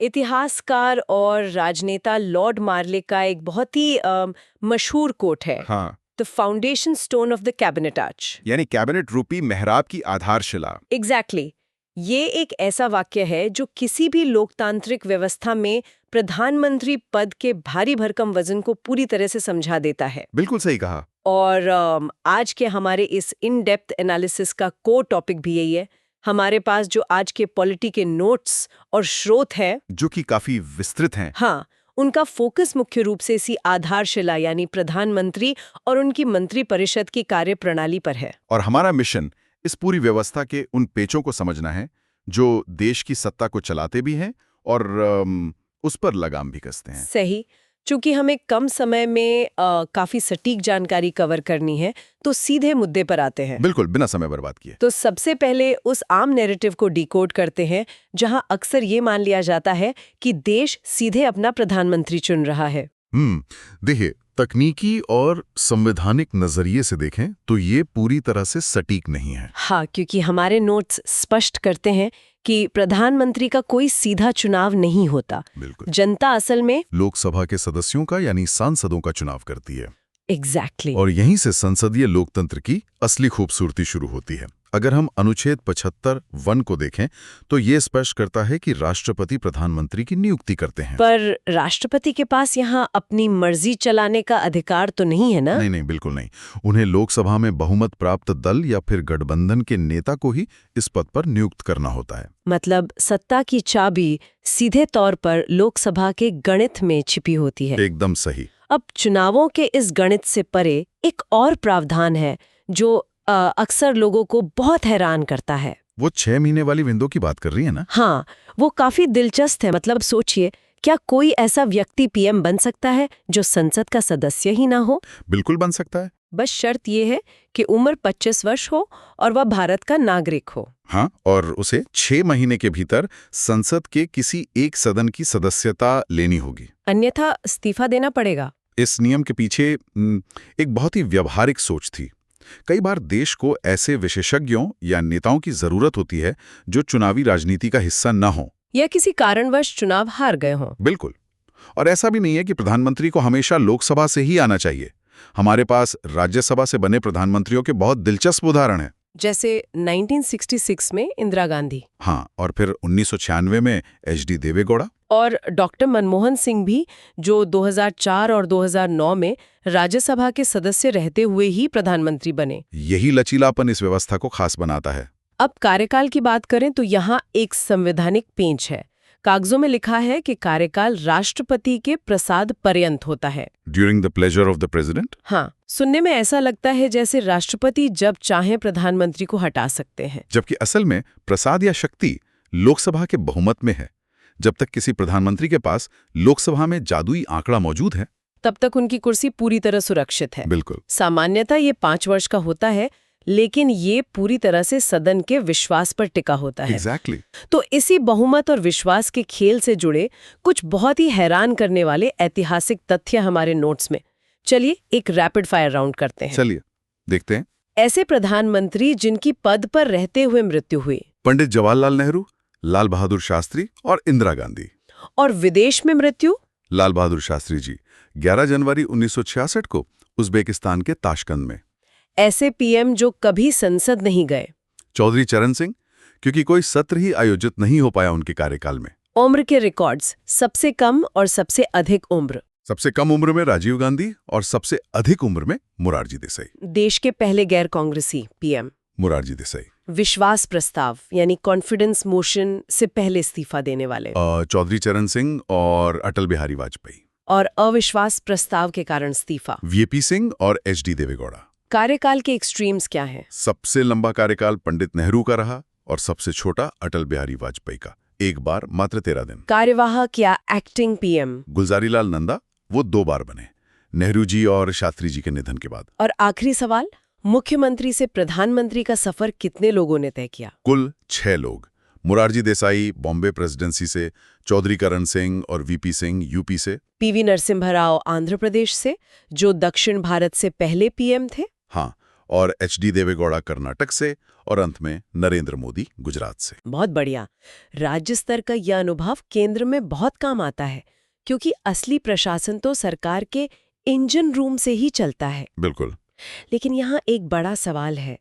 इतिहासकार और राजनेता लॉर्ड मार्ले का एक बहुत ही मशहूर कोट है, हाँ, the foundation stone of the cabinet arch. यानी कैबिनेट रूपी मेहराब की आधारशिला। एग्जैक्टली। ये एक ऐसा वाक्य है जो किसी भी लोकतांत्रिक व्यवस्था में प्रधानमंत्री पद के भारी भरकम वजन को पूरी तरह से समझा देता है। बिल्कुल सही कहा। और आज के हमारे इस इन डेप्थ एनालिसिस का कोर टॉपिक भी यही है। हमारे पास जो आज के पॉलिटी के नोट्स और स्रोत है, जो कि काफी विस्तृत हैं। हाँ, उनका फोकस मुख्य रूप से इसी आधारशिला यानी प्रधानमंत्री और उनकी मंत्री परिषद की कार्यप्रणाली पर है। और हमारा मिशन इस पूरी व्यवस्था के उन पेचों को समझना है जो देश की सत्ता को चलाते भी हैं और उस पर लगाम भी कसते हैं। सही। चूंकि हमें कम समय में काफी सटीक जानकारी कवर करनी है, तो सीधे मुद्दे पर आते हैं। बिल्कुल, बिना समय बर्बाद किए। तो सबसे पहले उस आम नैरेटिव को डिकोड करते हैं जहां अक्सर ये मान लिया जाता है कि देश सीधे अपना प्रधानमंत्री चुन रहा है। देखिए, तकनीकी और संवैधानिक नजरिए से देखें तो ये पूरी तरह से सटीक नहीं है। हाँ, क्योंकि हमारे नोट्स स्पष्ट करते हैं कि प्रधानमंत्री का कोई सीधा चुनाव नहीं होता। बिल्कुल। जनता असल में लोकसभा के सदस्यों का यानी सांसदों का चुनाव करती है। एग्जैक्टली। और यहीं से संसदीय लोकतंत्र की असली खूबसूरती शुरू होती है। अगर हम अनुच्छेद 75(1) को देखें तो ये स्पष्ट करता है कि राष्ट्रपति प्रधानमंत्री की नियुक्ति करते हैं। पर राष्ट्रपति के पास यहाँ अपनी मर्जी चलाने का अधिकार तो नहीं है ना? नहीं, बिल्कुल नहीं। उन्हें लोकसभा में बहुमत प्राप्त दल या फिर गठबंधन के नेता को ही इस पद पर नियुक्त करना होता है। मतलब सत्ता की चाबी सीधे तौर पर लोकसभा के गणित में छिपी होती है। एकदम सही। अब चुनावों के इस गणित से परे एक और प्रावधान है जो अक्सर लोगों को बहुत हैरान करता है। वो 6 महीने वाली विंडो की बात कर रही है ना? हाँ, वो काफी दिलचस्प है। मतलब सोचिए, क्या कोई ऐसा व्यक्ति पीएम बन सकता है जो संसद का सदस्य ही ना हो? बिल्कुल बन सकता है। बस शर्त ये है कि उम्र 25 वर्ष हो और वह भारत का नागरिक हो। हाँ, और उसे 6 महीने के भीतर संसद के किसी एक सदन की सदस्यता लेनी होगी, अन्यथा इस्तीफा देना पड़ेगा। इस नियम के पीछे एक बहुत ही व्यावहारिक सोच थी। कई बार देश को ऐसे विशेषज्ञों या नेताओं की जरूरत होती है जो चुनावी राजनीति का हिस्सा न हो या किसी कारणवश चुनाव हार गए हों। बिल्कुल। और ऐसा भी नहीं है कि प्रधानमंत्री को हमेशा लोकसभा से ही आना चाहिए। हमारे पास राज्यसभा से बने प्रधानमंत्रियों के बहुत दिलचस्प उदाहरण हैं। जैसे 1966 में इंदिरा गांधी। हाँ, और फिर 1996 में एच.डी. देवेगौड़ा। और डॉक्टर मनमोहन सिंह भी, जो 2004 और 2009 में राज्यसभा के सदस्य रहते हुए ही प्रधानमंत्री बने। यही लचीलापन इस व्यवस्था को खास बनाता है। अब कार्यकाल की बात करें तो यहाँ एक संवैधानिक पेंच है। कागजों में लिखा है कि कार्यकाल राष्ट्रपति के प्रसाद पर्यंत होता है। During the pleasure of the president. हाँ, सुनने में ऐसा लगता है जैसे राष्ट्रपति जब चाहे प्रधानमंत्री को हटा सकते हैं। जबकि असल में प्रसाद या शक्ति लोकसभा के बहुमत में है। जब तक किसी प्रधानमंत्री के पास लोकसभा में जादुई आंकड़ा मौजूद है, तब तक उनकी कुर्सी पूरी तरह सुरक्षित है। बिल्कुल। सामान्यतः ये 5 वर्ष का होता है, लेकिन ये पूरी तरह से सदन के विश्वास पर टिका होता है। Exactly. तो इसी बहुमत और विश्वास के खेल से जुड़े कुछ बहुत ही हैरान करने वाले ऐतिहासिक तथ्य हमारे नोट्स में। चलिए एक रैपिड फायर राउंड करते हैं। चलिए देखते हैं। ऐसे प्रधानमंत्री जिनकी पद पर रहते हुए मृत्यु हुई। पंडित जवाहरलाल नेहरू, लाल बहादुर शास्त्री और इंदिरा गांधी। और विदेश में मृत्यु? लाल बहादुर शास्त्री जी 11 जनवरी 1966 को उज्बेकिस्तान के ताशकंद में। ऐसे पीएम जो कभी संसद नहीं गए। चौधरी चरण सिंह, क्योंकि कोई सत्र ही आयोजित नहीं हो पाया उनके कार्यकाल में। उम्र के रिकॉर्ड्स, सबसे कम और सबसे अधिक उम्र। सबसे कम उम्र में राजीव गांधी और सबसे अधिक उम्र में मोरारजी देसाई। देश के पहले गैर कांग्रेसी पीएम मोरारजी देसाई। विश्वास प्रस्ताव यानी कॉन्फिडेंस मोशन से पहले इस्तीफा देने वाले चौधरी चरण सिंह और अटल बिहारी वाजपेयी। और अविश्वास प्रस्ताव के कारण इस्तीफा वीपी सिंह और एच.डी. देवेगौड़ा। कार्यकाल के एक्सट्रीम्स क्या हैं? सबसे लंबा कार्यकाल पंडित नेहरू का रहा और सबसे छोटा अटल बिहारी वाजपेयी का, एक बार मात्र 13 दिन। कार्यवाहक या एक्टिंग पीएम? गुलजारीलाल नंदा, वो 2 बार बने, नेहरू जी और शास्त्री जी के निधन के बाद। और आखिरी सवाल, मुख्यमंत्री से प्रधानमंत्री का सफर कितने लोगों ने तय किया? कुल 6 लोग। मोरारजी देसाई बॉम्बे प्रेसिडेंसी से, चौधरी करण सिंह और वीपी सिंह यूपी से, पीवी नरसिम्हा राव आंध्र प्रदेश से, जो दक्षिण भारत से पहले पीएम थे। हाँ, और HD देवेगौड़ा कर्नाटक से और अंत में नरेंद्र मोदी गुजरात से। बहुत बढ़िया। राज्य स्तर का यह अनुभव केंद्र में बहुत काम आता है, क्योंकि असली प्रशासन तो सरकार के इंजन रूम से ही चलता है। बिल्कुल। लेकिन यहाँ एक बड़ा सवाल है।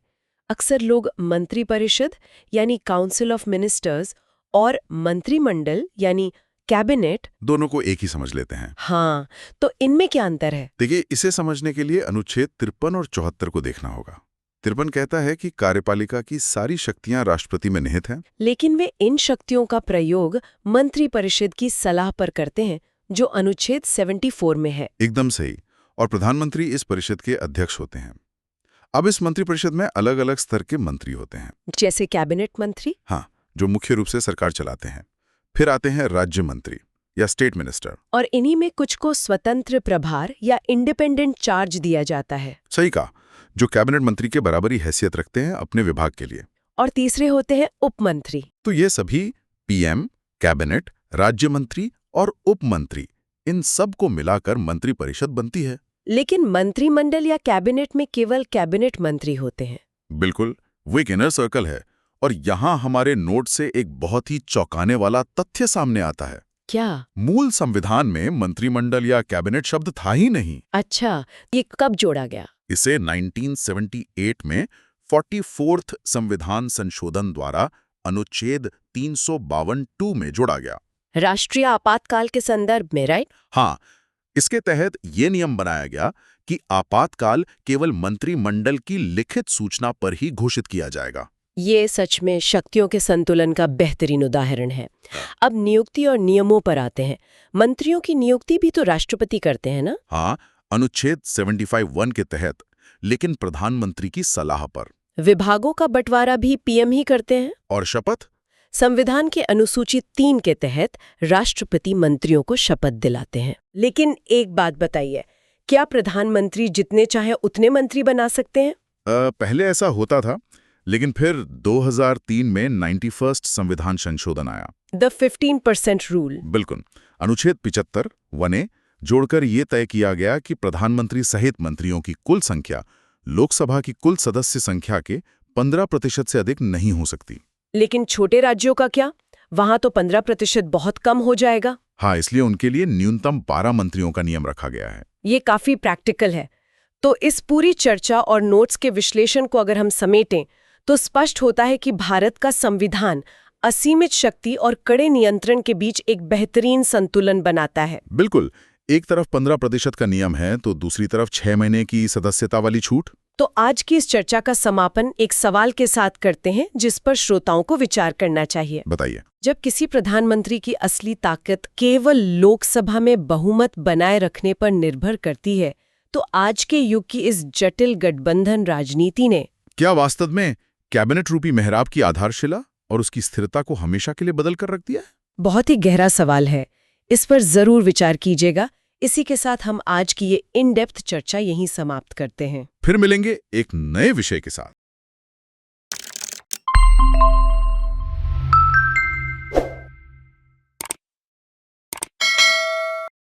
अक्सर लोग मंत्रिपरिषद यानी काउंसिल ऑफ मिनिस्टर्स और मंत्रिमंडल यानी कैबिनेट दोनों को एक ही समझ लेते हैं। हाँ, तो इनमें क्या अंतर है? देखिए, इसे समझने के लिए अनुच्छेद 53 और 74 को देखना होगा। 53 कहता है कि कार्यपालिका की सारी शक्तियां राष्ट्रपति में निहित हैं। लेकिन वे इन शक्तियों का प्रयोग मंत्रिपरिषद की सलाह पर करते हैं, जो अनुच्छेद 74 में है। एकदम सही। और प्रधानमंत्री इस परिषद के अध्यक्ष होते हैं। अब इस मंत्रिपरिषद में अलग अलग स्तर के मंत्री होते हैं। जैसे कैबिनेट मंत्री? हाँ, जो मुख्य रूप से सरकार चलाते हैं। फिर आते हैं राज्य मंत्री या स्टेट मिनिस्टर। और इन्हीं में कुछ को स्वतंत्र प्रभार या इंडिपेंडेंट चार्ज दिया जाता है। सही कहा, जो कैबिनेट मंत्री के बराबरी हैसियत रखते हैं अपने विभाग के लिए। और तीसरे होते हैं उप मंत्री। तो ये सभी PM, कैबिनेट, राज्य मंत्री और उप मंत्री, इन सब को मिलाकर मंत्रिपरिषद बनती है। लेकिन मंत्रिमंडल या कैबिनेट में केवल कैबिनेट मंत्री होते हैं। बिल्कुल, वो एक इनर सर्कल है। और यहाँ हमारे नोट से एक बहुत ही चौंकाने वाला तथ्य सामने आता है। क्या? मूल संविधान में मंत्रिमंडल या कैबिनेट शब्द था ही नहीं। अच्छा, ये कब जोड़ा गया? इसे 1978 में 44th संविधान संशोधन द्वारा अनुच्छेद 352 में जोड़ा गया। राष्ट्रीय आपातकाल के संदर्भ में, राइट? हाँ, इसके तहत ये नियम बनाया गया कि आपातकाल केवल मंत्रिमंडल की लिखित सूचना पर ही घोषित किया जाएगा। ये सच में शक्तियों के संतुलन का बेहतरीन उदाहरण है। अब नियुक्ति और नियमों पर आते हैं। मंत्रियों की नियुक्ति भी तो राष्ट्रपति करते हैं ना? हाँ, अनुच्छेद 75(1) के तहत, लेकिन प्रधानमंत्री की सलाह पर। विभागों का बंटवारा भी PM ही करते हैं। और शपथ? संविधान के अनुसूची 3 के तहत राष्ट्रपति मंत्रियों को शपथ दिलाते हैं। लेकिन एक बात बताइए, क्या प्रधानमंत्री जितने चाहे उतने मंत्री बना सकते हैं? पहले ऐसा होता था, लेकिन फिर 2003 में 91st संविधान संशोधन आया। The 15% rule. बिल्कुल। अनुच्छेद 75 1A जोड़कर ये तय किया गया कि प्रधानमंत्री सहित मंत्रियों की कुल संख्या लोकसभा की कुल सदस्य संख्या के 15% से अधिक नहीं हो सकती। लेकिन छोटे राज्यों का क्या? वहां तो 15% बहुत कम हो जाएगा। हाँ, इसलिए उनके लिए न्यूनतम 12 मंत्रियों का नियम रखा गया है। ये काफी प्रैक्टिकल है। तो इस पूरी चर्चा और नोट्स के विश्लेषण को अगर हम समेटें, तो स्पष्ट होता है कि भारत का संविधान असीमित शक्ति और कड़े नियंत्रण के बीच एक बेहतरीन संतुलन बनाता है। बिल्कुल, एक तरफ 15% का नियम है तो दूसरी तरफ 6 महीने की सदस्यता वाली छूट। तो आज की इस चर्चा का समापन एक सवाल के साथ करते हैं, जिस पर श्रोताओं को विचार करना चाहिए। बताइए। जब किसी प्रधानमंत्री की असली ताकत केवल लोकसभा में बहुमत बनाए रखने पर निर्भर करती है, तो आज के युग की इस जटिल गठबंधन राजनीति ने क्या वास्तव में कैबिनेट रूपी मेहराब की आधारशिला और उसकी स्थिरता को हमेशा के लिए बदल कर रख दिया है? बहुत ही गहरा सवाल है। इस पर जरूर विचार कीजिएगा। इसी के साथ हम आज की ये इन डेप्थ चर्चा यहीं समाप्त करते हैं। फिर मिलेंगे एक नए विषय के साथ।